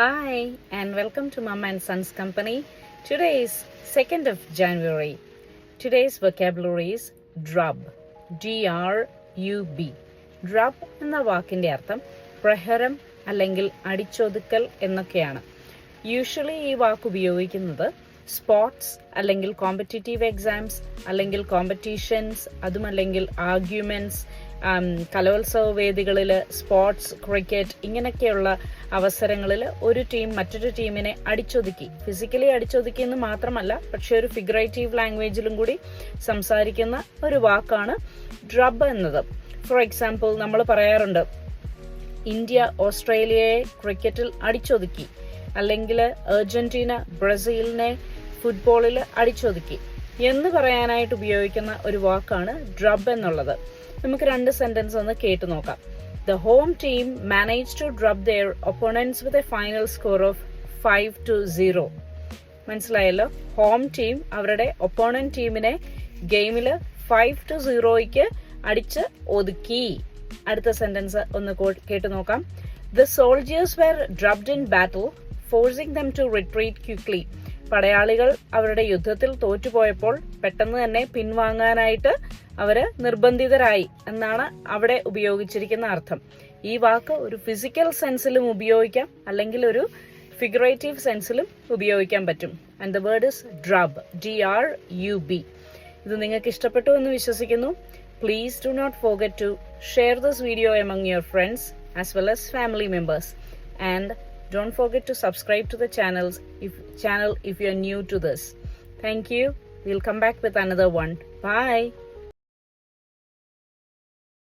Hi and welcome to Mama and Sons Company. Today is 2nd of January. Today's vocabulary is drub. D-R-U-B. Drub എന്ന വാക്കിൻ്റെ അർത്ഥം പ്രഹരം അല്ലെങ്കിൽ അടിച്ചൊതുക്കൽ എന്നൊക്കെയാണ്. Usually ഈ വാക്ക് ഉപയോഗിക്കുന്നത് സ്പോർട്സ് അല്ലെങ്കിൽ കോമ്പറ്റീറ്റീവ് എക്സാംസ് അല്ലെങ്കിൽ കോമ്പറ്റീഷൻസ്, അതുമല്ലെങ്കിൽ ആർഗ്യുമെന്റ്സ്, കലോത്സവ വേദികളിൽ, സ്പോർട്സ്, ക്രിക്കറ്റ് ഇങ്ങനെയൊക്കെയുള്ള അവസരങ്ങളിൽ ഒരു ടീം മറ്റൊരു ടീമിനെ അടിച്ചൊതുക്കി, ഫിസിക്കലി അടിച്ചൊതുക്കി എന്ന് മാത്രമല്ല, പക്ഷെ ഒരു ഫിഗറേറ്റീവ് ലാംഗ്വേജിലും കൂടി സംസാരിക്കുന്ന ഒരു വാക്കാണ് ഡ്രബ് എന്നത്. ഫോർ എക്സാമ്പിൾ, നമ്മൾ പറയാറുണ്ട് ഇന്ത്യ ഓസ്ട്രേലിയയെ ക്രിക്കറ്റിൽ അടിച്ചൊതുക്കി, അല്ലെങ്കിൽ അർജന്റീന ബ്രസീലിനെ ഫുട്ബോളിൽ അടിച്ചൊതുക്കി എന്ന് പറയാനായിട്ട് ഉപയോഗിക്കുന്ന ഒരു വാക്കാണ് ഡ്രബ് എന്നുള്ളത്. നമുക്ക് രണ്ട് സെന്റൻസ് ഒന്ന് കേട്ടു നോക്കാം. The home team managed to drub their opponents with a final score of 5-0. മനസ്സിലായല്ലോ? ഹോം ടീം അവരുടെ ഒപ്പോണന്റ് ടീമിനെ ഗെയിമിൽ 5-0 അടിച്ച് ഒതുക്കി. അടുത്ത സെന്റൻസ് ഒന്ന് കേട്ടു നോക്കാം. The soldiers were drubbed in battle, forcing them to retreat quickly. പടയാളികൾ അവരുടെ യുദ്ധത്തിൽ തോറ്റുപോയപ്പോൾ പെട്ടെന്ന് തന്നെ പിൻവാങ്ങാനായിട്ട് അവര് നിർബന്ധിതരായി എന്നാണ് അവിടെ ഉപയോഗിച്ചിരിക്കുന്ന അർത്ഥം. ഈ വാക്ക് ഒരു ഫിസിക്കൽ സെൻസിലും ഉപയോഗിക്കാം, അല്ലെങ്കിൽ ഒരു ഫിഗറേറ്റീവ് സെൻസിലും ഉപയോഗിക്കാൻ പറ്റും. And the word is drub. DRUB. ഇത് നിങ്ങൾക്ക് ഇഷ്ടപ്പെട്ടു എന്ന് വിശ്വസിക്കുന്നു. Please do not forget to share this video among your friends as well as family members, and don't forget to subscribe to the channel if you are new to this. Thank you. We'll come back with another one. Bye.